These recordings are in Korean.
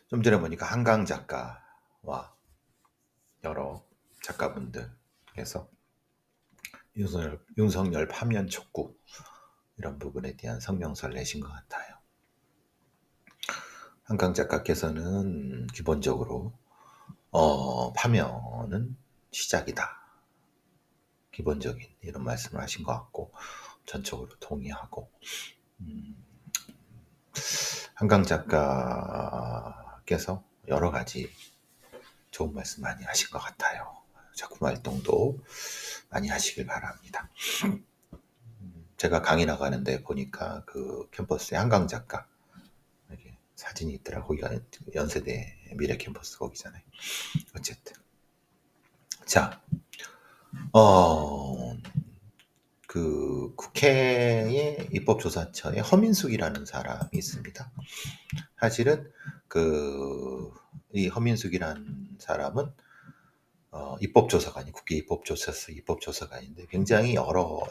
좀 전에 보니까 한강 작가와 여러 작가분들께서 윤석열 파면 촉구 이런 부분에 대한 성명서를 내신 것 같아요. 한강 작가께서는 기본적으로 파면은 시작이다. 기본적인 이런 말씀을 하신 것 같고 전적으로 동의하고 한강 작가께서 여러 가지 좋은 말씀 많이 하신 것 같아요. 작품 활동도 많이 하시길 바랍니다. 제가 강의 나가는데 보니까 그 캠퍼스에 한강 작가 이렇게 사진이 있더라고요. 거기가 연세대 미래 캠퍼스 거기잖아요. 어쨌든 자, 그 국회의 입법조사처에 허민숙이라는 사람이 있습니다. 사실은 이 허민숙이라는 사람은 입법조사관이 국회 입법조사관인데 굉장히 여러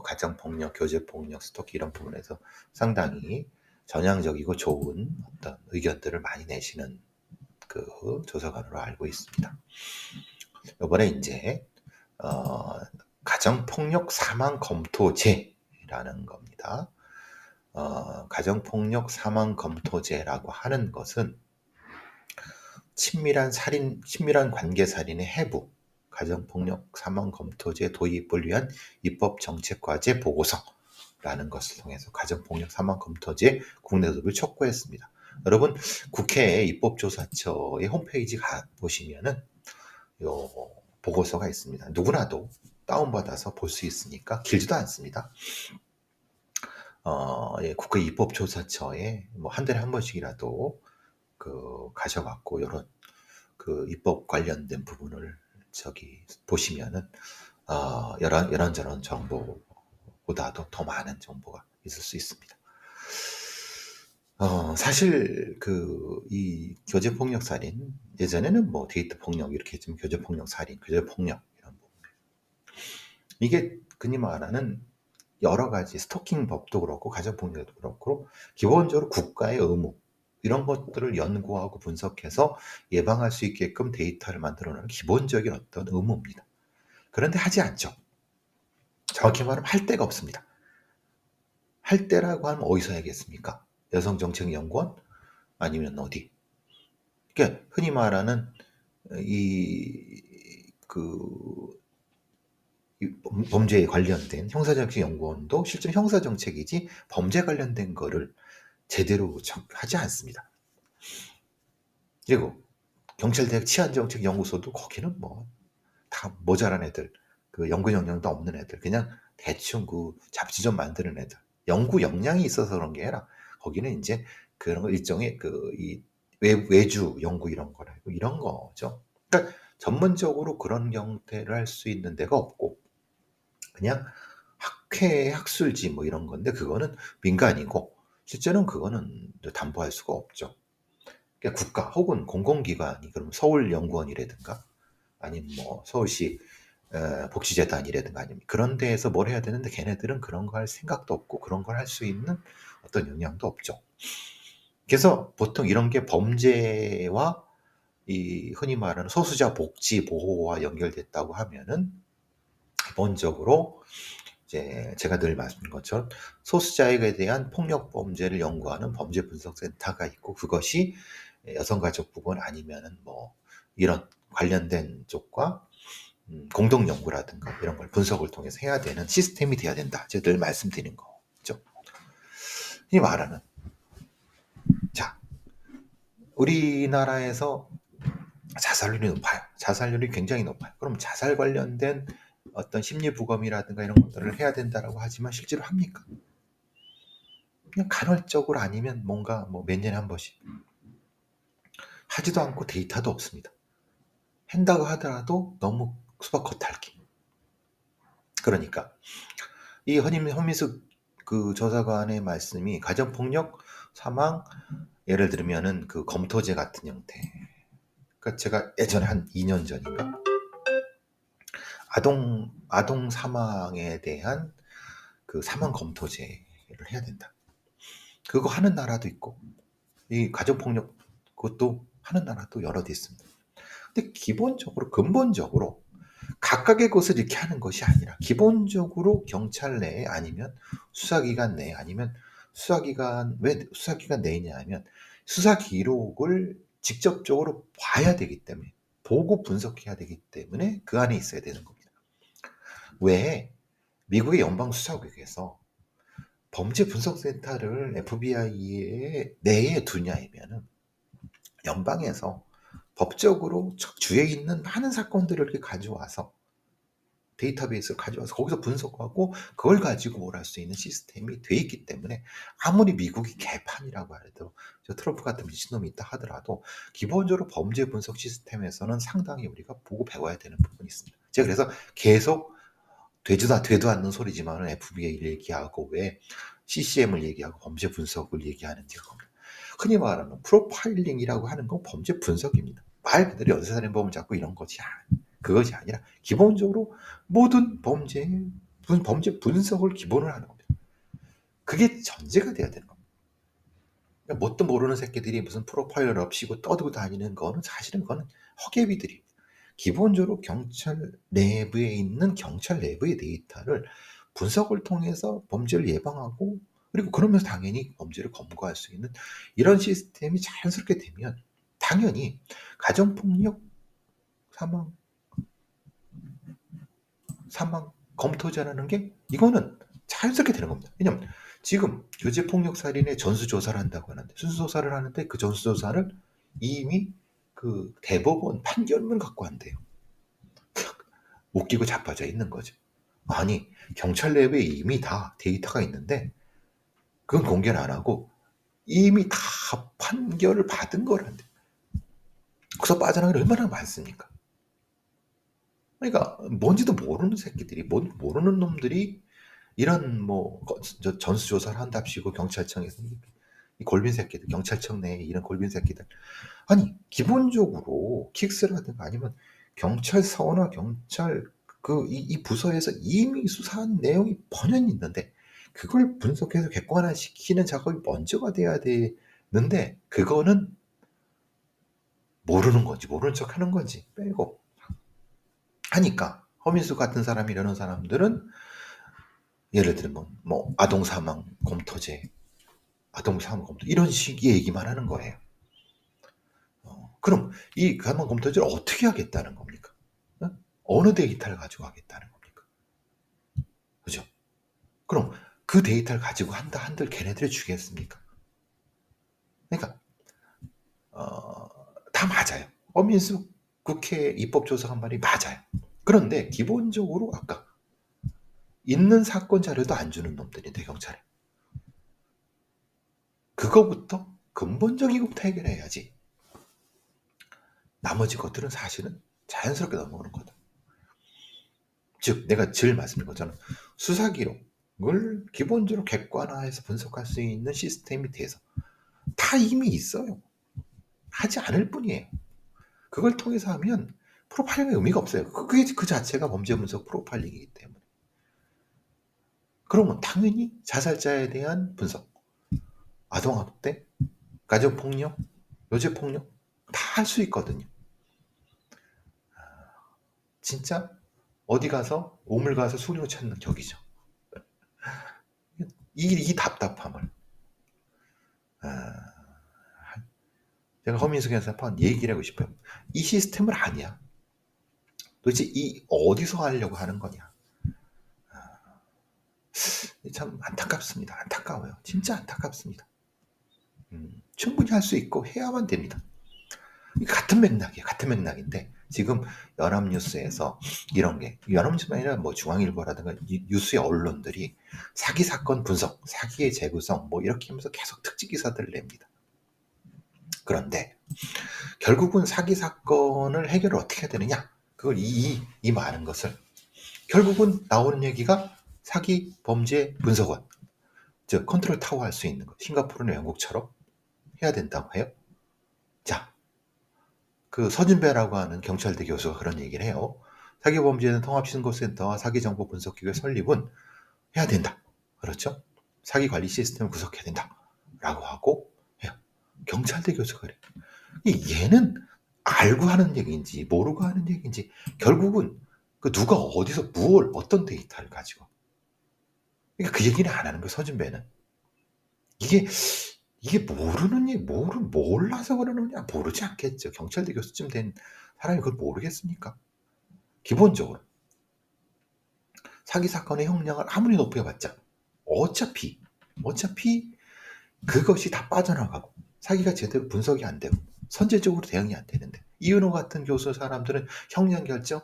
가정폭력, 교제폭력, 스토킹 이런 부분에서 상당히 전향적이고 좋은 어떤 의견들을 많이 내시는 그 조사관으로 알고 있습니다. 이번에 이제 가정폭력 사망 검토제라는 겁니다. 가정폭력 사망 검토제라고 하는 것은 친밀한 관계 살인의 해부, 가정폭력 사망 검토제 도입을 위한 입법정책과제 보고서라는 것을 통해서 가정폭력 사망 검토제 국내 도입을 촉구했습니다. 여러분 국회 입법조사처의 홈페이지 보시면은 요 보고서가 있습니다. 누구나도 다운받아서 볼 수 있으니까 길지도 않습니다. 국회 입법조사처에 한 달에 한 번씩이라도 가셔갖고 이런 입법 관련된 부분을 보시면은 이런저런 정보보다도 더 많은 정보가 있을 수 있습니다. 사실 이 교제폭력 살인 예전에는 데이트 폭력 이렇게 했지만 교제폭력 살인, 교제폭력 이런 부분 이게 흔히 말하는 여러 가지 스토킹 법도 그렇고 가정폭력도 그렇고 기본적으로 국가의 의무 이런 것들을 연구하고 분석해서 예방할 수 있게끔 데이터를 만들어내는 기본적인 어떤 의무입니다. 그런데 하지 않죠. 정확히 말하면 할 데가 없습니다. 할 데라고 하면 어디서 해야겠습니까? 여성정책연구원? 아니면 어디? 그러니까 흔히 말하는 범죄에 관련된 형사정책연구원도 실제 형사정책이지 범죄 관련된 거를 제대로 하지 않습니다. 그리고 경찰대학 치안정책연구소도 거기는 다 모자란 애들, 연구 역량도 없는 애들, 그냥 대충 잡지 좀 만드는 애들, 연구 역량이 있어서 그런 게 아니라 거기는 이제 그런 거 일종의 이 외주 연구 이런 거라고 이런 거죠. 그러니까 전문적으로 그런 형태를 할 수 있는 데가 없고 그냥 학회 학술지 이런 건데 그거는 민간이고 실제로는 그거는 담보할 수가 없죠. 그러니까 국가 혹은 공공기관이 그럼 서울연구원이라든가 아니면 서울시 복지재단이라든가 아니면 그런 데에서 뭘 해야 되는데 걔네들은 그런 거 할 생각도 없고 그런 걸 할 수 있는 어떤 역량도 없죠. 그래서 보통 이런 게 범죄와 이 흔히 말하는 소수자 복지 보호와 연결됐다고 하면은 기본적으로 이제 제가 늘 말씀드린 것처럼 소수자에 대한 폭력 범죄를 연구하는 범죄분석센터가 있고 그것이 여성가족부건 아니면은 이런 관련된 쪽과 공동 연구라든가 이런 걸 분석을 통해서 해야 되는 시스템이 돼야 된다. 제가 늘 말씀드린 거죠. 이 말하는 자 우리나라에서 자살률이 높아요. 자살률이 굉장히 높아요. 그럼 자살 관련된 어떤 심리부검이라든가 이런 것들을 해야 된다라고 하지만 실제로 합니까? 그냥 간헐적으로 아니면 뭔가 몇 년에 한 번씩 하지도 않고 데이터도 없습니다. 한다고 하더라도 너무 수박 겉핥기. 그러니까 이 허민숙 저자관의 말씀이 가정폭력 사망 예를 들면은 검토제 같은 형태. 그러니까 제가 예전에 한 2년 전인가 아동 사망에 대한 사망 검토제를 해야 된다. 그거 하는 나라도 있고 이 가정폭력 그것도 하는 나라도 여러 대 있습니다. 근데 기본적으로 근본적으로 각각의 것을 이렇게 하는 것이 아니라 기본적으로 경찰 내에 아니면 수사기관 내에 아니면 수사기관 왜 수사기관 내냐 하면 수사 기록을 직접적으로 봐야 되기 때문에 보고 분석해야 되기 때문에 그 안에 있어야 되는 겁니다. 왜 미국의 연방수사국에서 범죄 분석센터를 FBI 내에 두냐면은 연방에서 법적으로 주에 있는 많은 사건들을 이렇게 가져와서 데이터베이스를 가져와서 거기서 분석하고 그걸 가지고 뭘 할 수 있는 시스템이 돼 있기 때문에 아무리 미국이 개판이라고 해도 저 트럼프 같은 미친놈이 있다 하더라도 기본적으로 범죄 분석 시스템에서는 상당히 우리가 보고 배워야 되는 부분이 있습니다. 제가 그래서 계속 되도 않는 소리지만 FBI를 얘기하고 왜 CCM을 얘기하고 범죄 분석을 얘기하는지 겁니다. 흔히 말하는 프로파일링이라고 하는 건 범죄 분석입니다. 말 그대로 연쇄살인범을 잡고 이런 것이 그것이 아니라 기본적으로 모든 범죄 분석을 기본으로 하는 겁니다. 그게 전제가 돼야 되는 겁니다. 그러니까 뭣도 모르는 새끼들이 무슨 프로파일러를 없이고 떠들고 다니는 거는 사실은 그거는 허개비들이 기본적으로 경찰 내부에 있는 경찰 내부의 데이터를 분석을 통해서 범죄를 예방하고 그리고 그러면서 당연히 범죄를 검거할 수 있는 이런 시스템이 자연스럽게 되면 당연히 가정폭력 사망 검토자라는 게 이거는 자연스럽게 되는 겁니다. 왜냐면 지금 교제폭력살인의 전수조사를 한다고 하는데 순수조사를 하는데 그 전수조사를 이미 그 대법원 판결문 갖고 한대요. 웃기고 자빠져 있는 거죠. 아니 경찰 내부에 이미 다 데이터가 있는데 그건 공개를 안 하고 이미 다 판결을 받은 거란데 그래서 빠져나가는 게 얼마나 많습니까? 그러니까 뭔지도 모르는 새끼들이 모르는 놈들이 이런 뭐 전수조사를 한답시고 경찰청에서 이 골빈 새끼들 경찰청 내에 이런 골빈 새끼들 아니 기본적으로 킥스라든가 아니면 경찰서나 경찰 이 부서에서 이미 수사한 내용이 번연히 있는데 그걸 분석해서 객관화시키는 작업이 먼저가 돼야 되는데 그거는 모르는 건지 모르는 척 하는 건지 빼고 하니까 허민수 같은 사람이 이러는 사람들은 예를 들면 뭐 아동사망 검토제 아동사망 검토 이런 식의 얘기만 하는 거예요. 그럼 이 사망 검토제를 어떻게 하겠다는 겁니까? 어느 데이터를 가지고 하겠다는 겁니까? 그죠? 그럼 그 데이터를 가지고 한들 걔네들이 주겠습니까? 그러니까 다 맞아요. 엄민수 국회 입법조사관 말이 맞아요. 그런데 기본적으로 아까 있는 사건 자료도 안 주는 놈들인데 경찰에 그거부터 근본적인 것부터 해결해야지 나머지 것들은 사실은 자연스럽게 넘어오는 거다. 즉 내가 늘 말씀드린 것처럼 수사 기록을 기본적으로 객관화해서 분석할 수 있는 시스템이 돼서 다 이미 있어요. 하지 않을 뿐이에요. 그걸 통해서 하면 프로파일링의 의미가 없어요. 그게 그 자체가 범죄 분석 프로파일링이기 때문에. 그러면 당연히 자살자에 대한 분석, 아동학대, 가정폭력, 여제폭력 다 할 수 있거든요. 진짜 어디 가서 우물 가서 수리로 찾는 격이죠. 이 답답함을 제가 허민숙에서 한번 얘기를 하고 싶어요. 이 시스템은 아니야. 도대체 이 어디서 하려고 하는 거냐. 참 안타깝습니다. 안타까워요. 진짜 안타깝습니다. 충분히 할 수 있고 해야만 됩니다. 같은 맥락이에요. 같은 맥락인데 지금 연합뉴스에서 이런 게 연합뉴스만 아니라 뭐 중앙일보라든가 뉴스의 언론들이 사기 사건 분석, 사기의 재구성 뭐 이렇게 하면서 계속 특집 기사들을 냅니다. 그런데 결국은 사기 사건을 해결을 어떻게 해야 되느냐? 그걸 이 많은 것을 결국은 나오는 얘기가 사기 범죄 분석원, 즉 컨트롤 타워 할 수 있는 것. 싱가포르나 영국처럼 해야 된다고 해요. 자, 그 서준배라고 하는 경찰대 교수가 그런 얘기를 해요. 사기범죄는 통합신고센터와 사기정보 분석기구의 설립은 해야 된다. 그렇죠? 사기관리 시스템을 구성해야 된다. 라고 하고 해요. 경찰대 교수가 그래. 얘는 알고 하는 얘기인지 모르고 하는 얘기인지 결국은 그 누가 어디서 무엇 어떤 데이터를 가지고 그러니까 그 얘기는 안 하는 거야. 서준배는 이게 몰라서 그러느냐 모르지 않겠죠. 경찰대 교수쯤 된 사람이 그걸 모르겠습니까? 기본적으로 사기 사건의 형량을 아무리 높여봤자 어차피 그것이 다 빠져나가고 사기가 제대로 분석이 안 되고 선제적으로 대응이 안 되는데 이은호 같은 교수 사람들은 형량 결정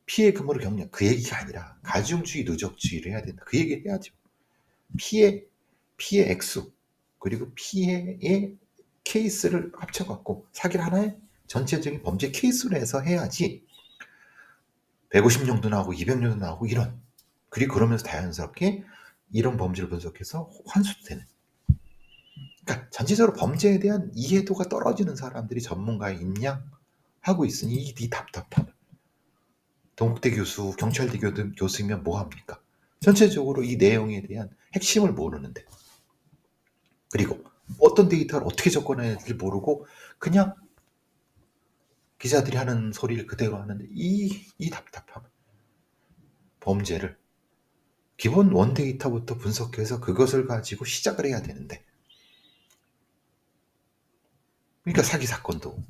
피해 금으로 경량 그 얘기가 아니라 가중주의 누적주의를 해야 된다. 그 얘기를 해야죠. 피해 액수 그리고 피해의 케이스를 합쳐갖고 사기를 하나의 전체적인 범죄 케이스로 해서 해야지 150년도 나오고 200년도 나오고 이런 그리고 그러면서 자연스럽게 이런 범죄를 분석해서 환수도 되는 그러니까 전체적으로 범죄에 대한 이해도가 떨어지는 사람들이 전문가에 임명하고 있으니 이 답답함을 동국대 교수, 경찰대 교수이면 뭐합니까? 전체적으로 이 내용에 대한 핵심을 모르는데 그리고 어떤 데이터를 어떻게 접근해야 될지 모르고 그냥 기자들이 하는 소리를 그대로 하는데 이 답답함 범죄를 기본 원데이터부터 분석해서 그것을 가지고 시작을 해야 되는데 그러니까 사기 사건도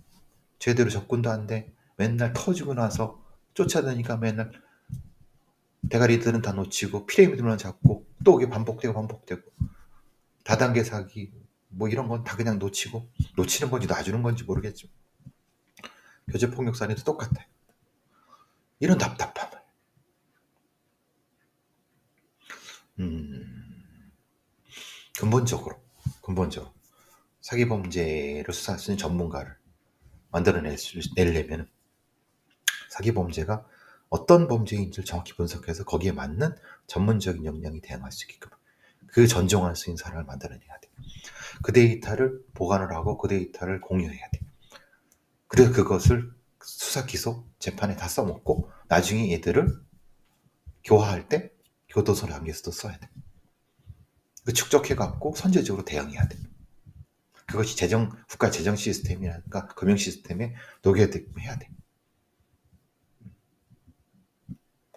제대로 접근도 안 돼. 맨날 터지고 나서 쫓아다니까 맨날 대가리들은 다 놓치고 피라미드만 잡고 또 이게 반복되고 다단계 사기 뭐 이런 건 다 그냥 놓치는 건지 놔주는 건지 모르겠죠. 교제폭력 사례도 똑같아요. 이런 답답함을 근본적으로 사기 범죄를 수사할 수 있는 전문가를 만들어내려면 사기 범죄가 어떤 범죄인지를 정확히 분석해서 거기에 맞는 전문적인 역량이 대응할 수 있게끔 그 전종할 수 있는 사람을 만들어내야 돼. 그 데이터를 보관을 하고 그 데이터를 공유해야 돼. 그래서 그것을 수사, 기소, 재판에 다 써먹고 나중에 얘들을 교화할 때 교도소 단계에서도 써야 돼. 그 축적해갖고 선제적으로 대응해야 돼. 그것이 국가 재정 시스템이랄까 금융 시스템에 녹여야 돼.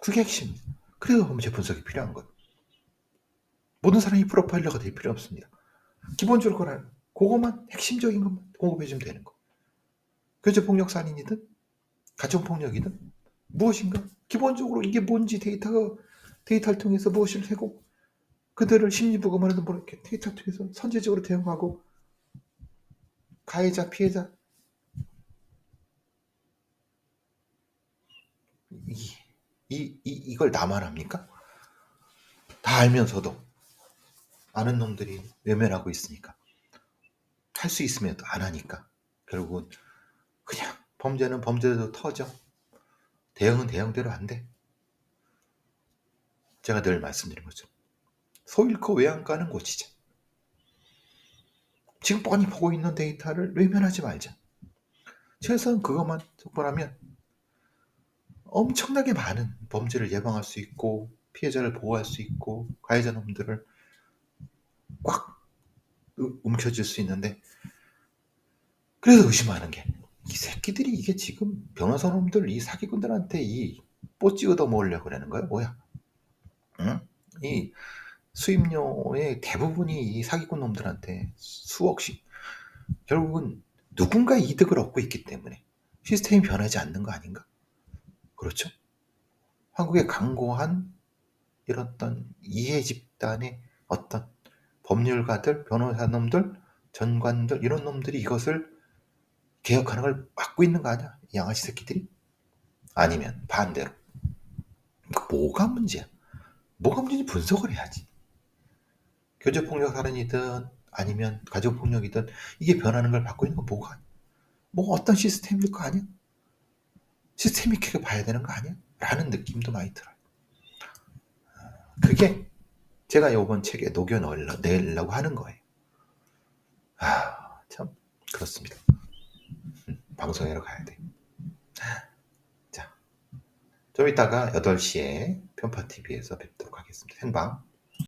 그게 핵심이에요. 그래서 범죄 분석이 필요한 거예요. 모든 사람이 프로파일러가 될 필요 없습니다. 기본적으로 그것만 핵심적인 것만 공급해주면 되는 거. 교제폭력 살인이든 가정폭력이든 무엇인가 기본적으로 이게 뭔지 데이터를 통해서 무엇을 하고 그들을 심리부검을 하든 뭐 이렇게 데이터를 통해서 선제적으로 대응하고 가해자 피해자 이걸 나만 합니까? 다 알면서도 아는 놈들이 외면하고 있으니까 할 수 있으면 또 안 하니까 결국은 그냥 범죄는 범죄대로 터져 대응은 대응대로 안 돼. 제가 늘 말씀드린 거죠. 소 잃고 외양간은 고치자. 지금 뻔히 보고 있는 데이터를 외면하지 말자. 최소한 그것만 접근하면 엄청나게 많은 범죄를 예방할 수 있고 피해자를 보호할 수 있고 가해자 놈들을 꽉 움켜쥘 수 있는데 그래서 의심하는 게 이 새끼들이 이게 지금 변호사 놈들 이 사기꾼들한테 뽀찌 얻어 먹으려고 그러는 거야 뭐야? 응? 이 수임료의 대부분이 이 사기꾼 놈들한테 수억씩 결국은 누군가 이득을 얻고 있기 때문에 시스템이 변하지 않는 거 아닌가? 그렇죠? 한국의 강고한 이런 어떤 이해 집단의 어떤 법률가들, 변호사 놈들, 전관들 이런 놈들이 이것을 개혁하는 걸 막고 있는 거 아니야? 이 양아치 새끼들이? 아니면 반대로 뭐가 문제야? 뭐가 문제인지 분석을 해야지. 교제폭력 살인이든 아니면 가족폭력이든 이게 변하는 걸 막고 있는 건 뭐 어떤 시스템일 거 아니야? 시스템 있게 봐야 되는 거 아니야? 라는 느낌도 많이 들어요. 그게 제가 이번 책에 녹여내려고 하는 거예요. 참 그렇습니다. 방송하러 가야 돼. 자, 좀 이따가 8시에 편파TV에서 뵙도록 하겠습니다. 생방.